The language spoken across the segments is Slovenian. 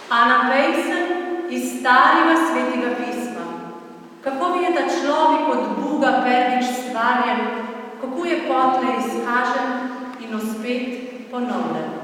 a napejsem iz starega svetega pisma. Kako je ta človek od Boga prvič stvarjen, kako je potlej izkažen in uspet ponovljen.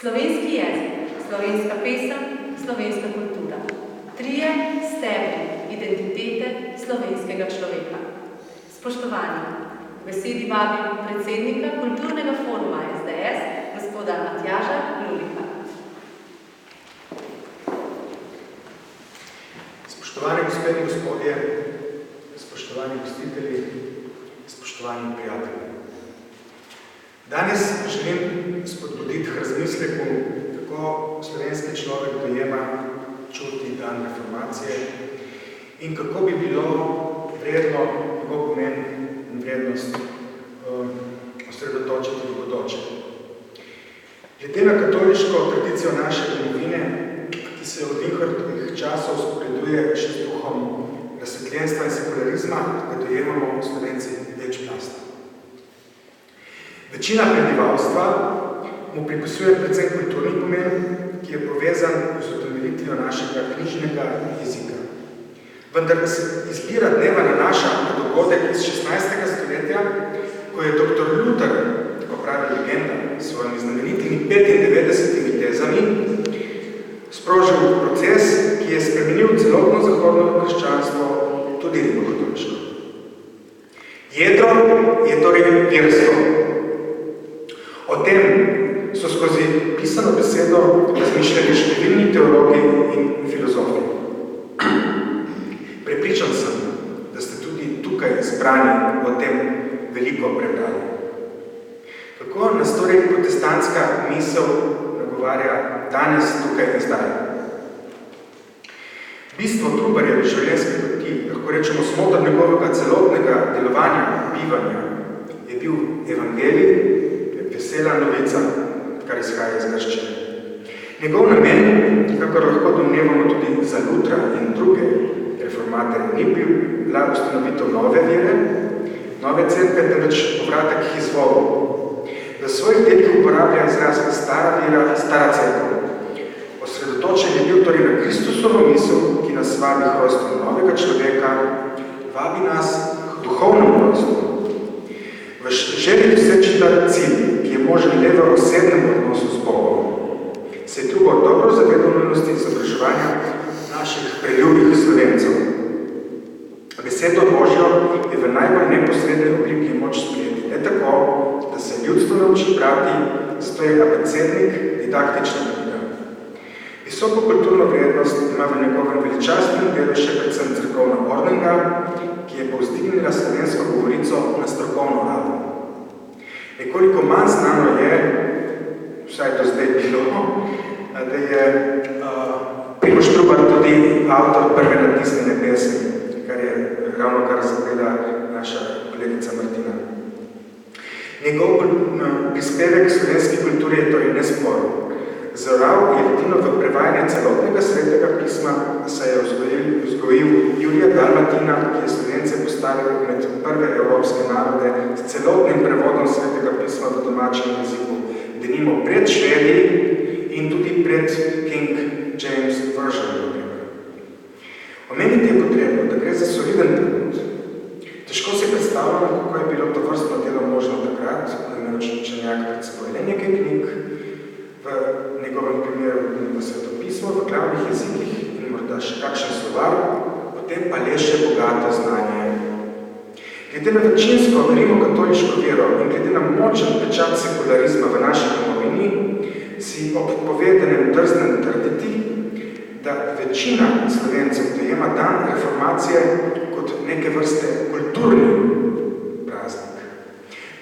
Slovenski jezik, slovenska pesem, slovenska kultura. Trije stebri identitete slovenskega človeka. Spoštovani, v besedi vabim predsednika Kulturnega foruma SDS, gospoda Matjaža Lulika. Spoštovani gospe in gospodje, spoštovani gostitelji, spoštovani prijatelji. Danes želim spodbuditi k razmisleku, kako slovenski človek dojema, čuti dan reformacije in kako bi bilo vredno njegov pomen in vrednost osredotočiti v bodoče. Glede na katoliško tradicijo naše domovine, ki se od njihovih časov sporeduje še z duhom razsvetljenstva in sekularizma, ga dojemamo Slovenci večplastno. Večina prebivalstva mu pripisuje predvsem kulturni pomen, ki je povezan z utemeljitvijo našega knjižnega jezika. Vendar se izbira dneva nanaša na dogodek iz 16. stoletja, ko je dr. Luther, tako pravi legenda, s svojimi znamenitimi 95 tezami sprožil proces, ki je spremenil celotno zahodno krščanstvo, tudi rimokatoliško. Jedro je torej versko. O tem so skozi pisano besedo razmišljali številni teologi in filozofi. Prepričan sem, da ste tudi tukaj zbrani o tem veliko prebrali. Kako nas torej protestantska misel nagovarja danes tukaj in zdaj? Bistvo Trubarjeve življenjske poti, lahko rečemo smotor njegovega celotnega delovanja, bivanja, je bil evangelij, vesela novica, kar izhaja iz grščine. Njegov namen, kakor lahko domnevamo tudi za Lutra in druge reformatorje, ni bila ustanovitev nove vere, nove cerkve, temveč povratek k izvoru. V svojih delih uporablja izraz stara vera, stara cerkev. Osredotočen je bil torej na Kristusovo misel, ki nas vabi k rojstvu novega človeka, vabi nas k duhovnemu rojstvu. V želji doseči ta cilj, ki je možen le v osebnem odnosu z Bogom, se je drugo dobro zavedal nujnosti izobraževanja naših preljubih Slovencev. Besedo Božjo v najbolj neposredni obliki moč sprejeti. Le tako, da se ljudstvo nauči brati, zato je abecednik didaktična knjiga. Visoko kulturno vrednost ima v njegovem veličastnem delu še predvsem cerkovna ordninga, ki je povzdignila slovensko govorico na strokovno raven. Nekoliko manj znano je, vsaj do zdaj bilo, da je Primož Trubar tudi avtor prve natisnjene pesmi, kar je ravno kar zapela naša kolegica Martina. Njegov prispevek slovenski kulturi je torej nesporen. Zoral je edino v prevajanje celotnega svetega pisma, saj je vzgojil Jurija Dalmatina, ki je Slovence postavil med prve evropske narode s celotnim prevodom svetega pisma v domačem jeziku, denimo pred Švedi in tudi pred King James Version. Omeniti je potrebno, da gre za soliden prevod. Težko si predstavljamo, kako je bilo to vrstno delo možno takrat, ko je imel učenjak pred seboj le nekaj knjig, v njegovem primeru v svetopismo, v glavnih jezikih in morda še kakšen slovar, potem pa le še bogato znanje. Glede na večinsko rimokatoliško vero in glede na močen pečat sekularizma v naši domovini, si ob povedanem drznem trditi, da večina Slovencev dojema dan reformacije kot neke vrste kulturni praznik.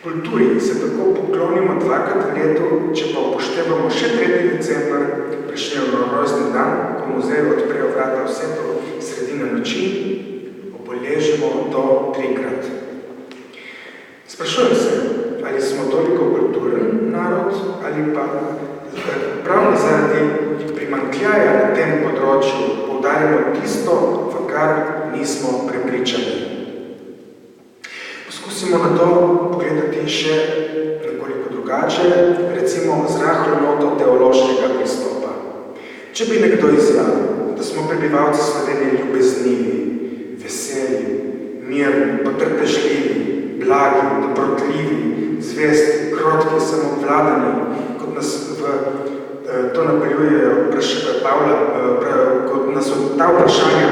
Kulturi se tako poklonimo dvakrat v letu, če pa upoštevamo še 3. december, Prešernov rojstni dan, ko muzej odprejo vrata vse do sredine noči, obeležimo to 3-krat. Sprašujem se, ali smo toliko kulturen narod, ali pa prav zaradi primanjkljaja na tem področju poudarjamo tisto, v kar nismo prepričani. Poskusimo na to pogledati še nekoliko drugače, recimo z rahlo noto teološkega pristopa. Če bi nekdo izjavil, da smo prebivalci Slovenije ljubeznivi, veseli, mirni, potrpežljivi, blagi, dobrotljivi, zvesti, krotki, samovladani, kot nas to napeljujejo kot nas ta vprašanja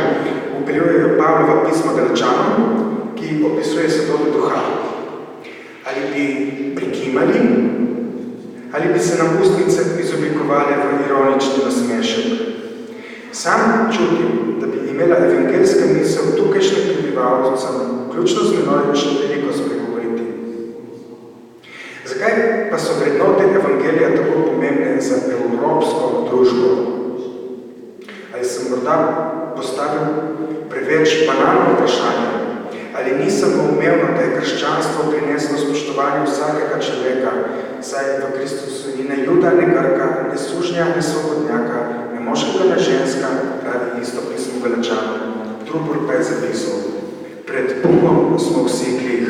upeljujejo Pavlova pisma Galačanom, ki opisuje sodobe duha. Ali bi prikimali, ali bi se nam ustnice izoblikovali v ironični nasmešek. Sam čutim, da bi imela evangeljska misel tukajšnjim prebivalcem, vključno z menoj, še veliko spregovoriti. Zakaj pa so vrednote evangelija tako pomembne za evropsko družbo? Ali sem morda postavil preveč banalno vprašanje? Ali ni samoumevno, da je krščanstvo prineslo spoštovanje vsakega človeka, saj v Kristusu ni ne Juda, ne Grka, ne sužnja, ne svobodnjaka, ne moškega, ne ženska, pravi isto pismo Galačanom. Trubor pa je zapisal: pred Bogom smo vsi glih.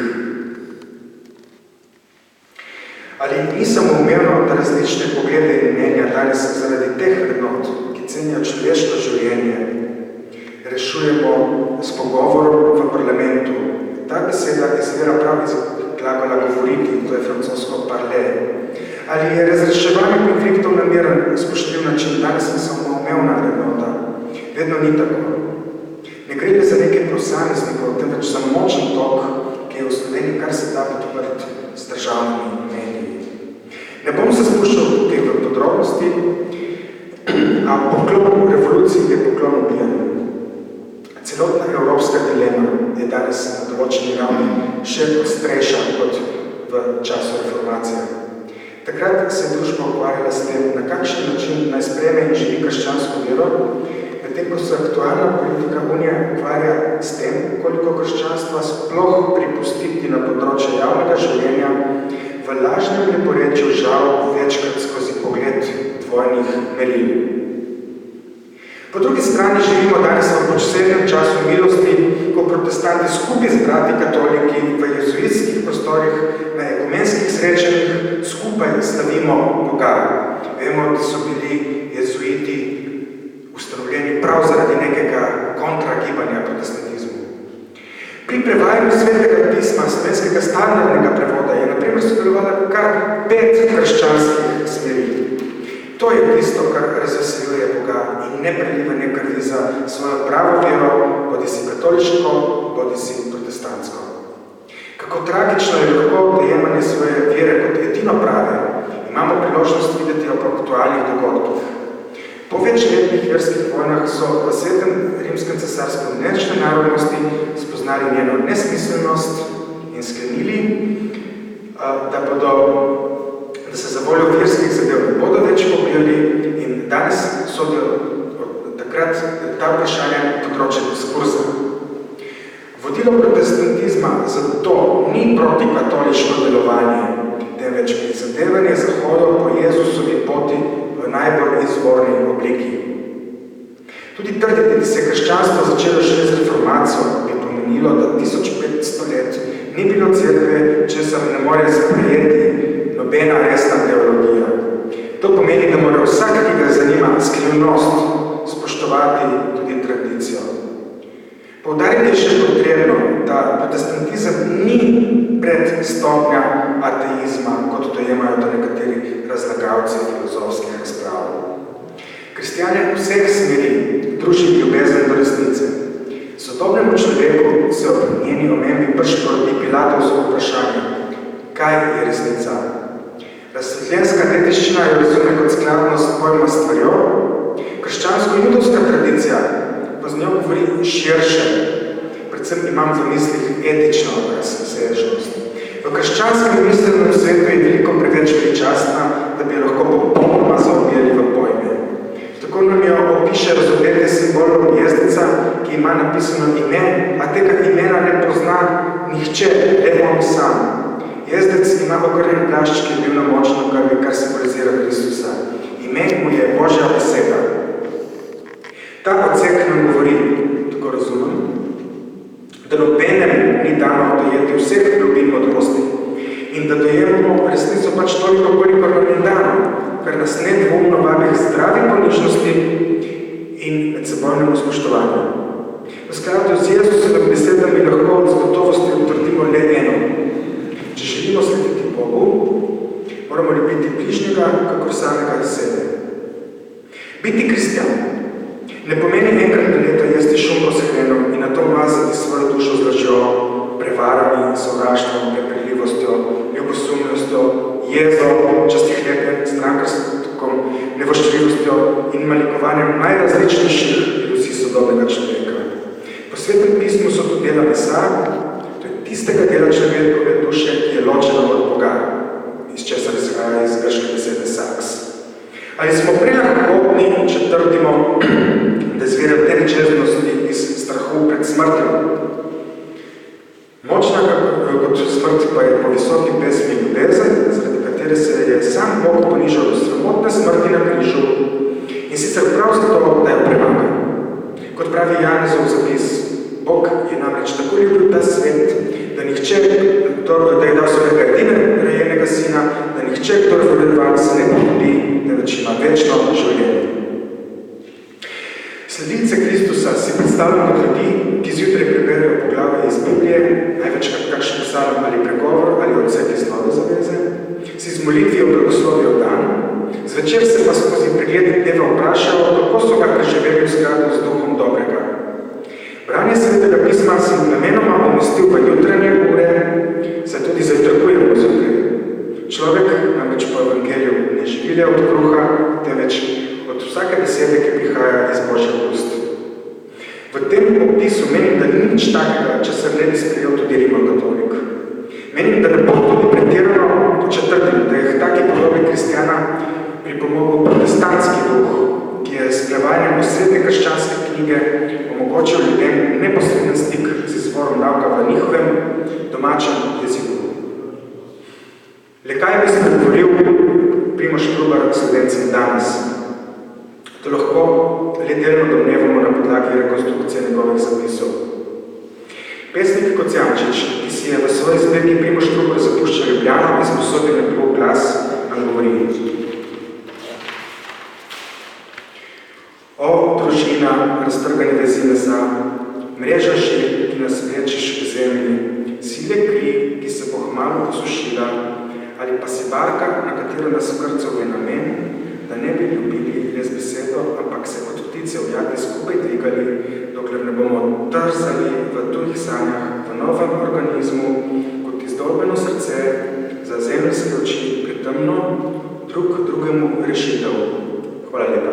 Ali ni samoumevno, da različne poglede in mnenja danes zaradi teh vrednot, ki cenijo človeško življenje, rešujemo s pogovorom v parlamentu? Ta beseda izvira prav iz glagola govoriti, to je francosko parler. Ali je razreševanje konfliktov nameren, spoštljiv način? Danes je samoumevna vrednota. Vedno ni tako. Ne gre za nekaj posameznikov, temveč za močen tok, ki je v Sloveniji kar se da podprt z državnimi mediji. Ne bom se spuščal tukaj v podrobnosti, a poklon revoluciji je poklon ubijanju. Celotna evropska dilema je danes na določeni ravni še ostrejša kot v času reformacije. Takrat se je družba ukvarjala s tem, na kakšen način naj sprejme in živi krščansko vero, medtem ko se aktualna politika Unije ukvarja s tem, koliko krščanstva sploh pripustiti na področje javnega življenja, v lažnem leporečju žal večkrat skozi pogled dvojnih meril. Po drugi strani živimo danes v počasnem času milosti, ko protestanti skupaj z brati katoliki v jezuitskih prostorih na ekumenskih srečanjih skupaj slavimo Boga. Vemo, da so bili jezuiti ustanovljeni prav zaradi nekega kontragibanja protestantizmu. Pri prevajanju svetega pisma slovenskega standardnega prevoda je na primer sodelovala kar 5 krščanskih smeri. To je tisto, kar razveseljuje Boga in neprelivanje krvi za svojo pravo vero, bodisi katoliško, bodisi protestantsko. Kako tragično je lahko dojemanje svoje vere kot edino prave, imamo priložnost videti ob aktualnih dogodkih. Po večletnih verskih vojnah so v Svetem rimskem cesarskem nečne narodnosti spoznali njeno nesmiselnost in sklenili, da se za voljo verskih zadev ne bodo več pobijali in danes sodijo od takrat ta vprašanja področje diskurza. Vodilo protestantizma zato ni protikatoliško delovanje, temveč prizadevanje Zahoda po Jezusovi poti v najbolj izvorni obliki. Tudi trditi, da se je krščanstvo začelo šele z reformacijo, bi pomenilo, da 1500 let ni bilo cerkve, česar ne more sprejeti nobena resna teologija. To pomeni, da mora vsak, ki ga zanima skrivnost, spoštovati tudi tradicijo. Poudariti je še potrebno, da protestantizem ni predstopnja ateizma, kot dojemajo to nekateri razlagalci filozofskih razprav. Kristjane vseh smeri druži ljubezen do resnice. Sodobnemu človeku se ob njeni omembi prš porodi Pilatovsko vprašanje, kaj je resnica. Razsvetljenska dediščina jo razume kot skladnost pojma stvarjo, krščansko-judovska tradicija pa z njo govori širše, predvsem imam v mislih etično razsežnost. V krščanskem miselnem svetu je veliko preveč pričastna, da bi lahko popolnoma zaobjeli v pojme. Tako nam jo opiše razobjete simbolom jezdeca, ki ima napisano ime, a tega imena ne pozna nihče, le on sam. Jezdec ima okrnjen plašč, ki je bil na močno krvi, kar simbolizira Kristusa. Ime mu je Božja beseda. Ta odsek nam govori, tako razumem, da nobenem ni dano dojeti vseh globin modrosti in da dojemamo resnico pač toliko, kolikor nam je dano, kar nas nedvoumno vabi k zdravi ponižnosti in medsebojnemu spoštovanju. V skladu z Jezusovimi besedami lahko z gotovostjo utrdimo le eno. Če želimo slediti Bogu, moramo ljubiti bližnjega, kakor samega sebe. Biti kristjan ne pomeni enkrat na leto jesti šumko s hrenom in nato mazati svojo dušo z lažjo, prevarami, sovraštvom, nepriljivostjo, ljubosumnostjo, jezo, častihletem, strankarstvom, nevoščljivostjo in malikovanjem najrazličnejših iluzij sodobnega človeka. Po Svetem pismu so to dela mesa, to je tistega dela človekove duše, ki je ločena od Boga, iz česar izhaja iz grške besede saks. Ali smo prelahkotni, če trdimo, da izvira te nečeznosti iz strahu pred smrtjo? Močna kot smrt pa je po visoki pesmi ljubezen, zaradi katere se je sam Bog ponižal do sramotne smrti na križu in sicer prav zato, da je premaga. Kot pravi Janezov zapis, Bog je namreč tako ljubil ta svet, da nihče, da je dal svojega edinega sina, da nihče, kdo veruje vanj, se ne pogodi, temveč ima večno življenje. Sledilce Kristusa si predstavljamo ljudi, ki zjutraj preberejo poglave iz Biblije, največkrat kakšen psalm ali pregovor ali odsek iz Nove zaveze, si z molitvijo blagoslovijo dan, zvečer se pa skozi pregled dneva vprašajo, kako so ga preživeli v skladu z duhom dobrega. Branje Svetega pisma sem namenoma umestil v jutranje ure, saj tudi zajtrkujemo zjutraj. Človek namreč po evangeliju ne živi le od kruha, temveč od vsake besede, ki prihaja iz Božjih ust. V tem opisu menim, da ni nič takega, če se ne bi sprejel tudi rimokatolik. Menim, da ne bo tudi pretirano, če trdim, da je taki podobi kristjana pripomogel protestantski duh, ki je s prevajanjem osrednje krščanske knjige omogočil ljudem neposreden stik z izvorom nauka v njihovem domačem jeziku. Le kaj bi se govoril Primož Trubar Slovencem danes? To lahko le delno domnevamo na podlagi rekonstrukcije njegovih zapisov. Pesnik Kocijančič, ki si je v svoji zbirki Primož Trubar zapuščal Ljubljano in sposobil njegov glas, nam govori. O, družina, raztrgane vezi mesa, mreža žil, ki nas vlečeš k zemlji, sile kri, ki se bo hmalo posušila, ali pa si barka, na katero nas krcov je namen, da ne bi ljubili le z besedo, ampak se kot ptice v jati skupaj dvigali, dokler ne bomo trzali v tujih sanjah, v novem organizmu, kot izdolbeno srce, za zemeljske oči pretemno, drug drugemu rešitev. Hvala lepa.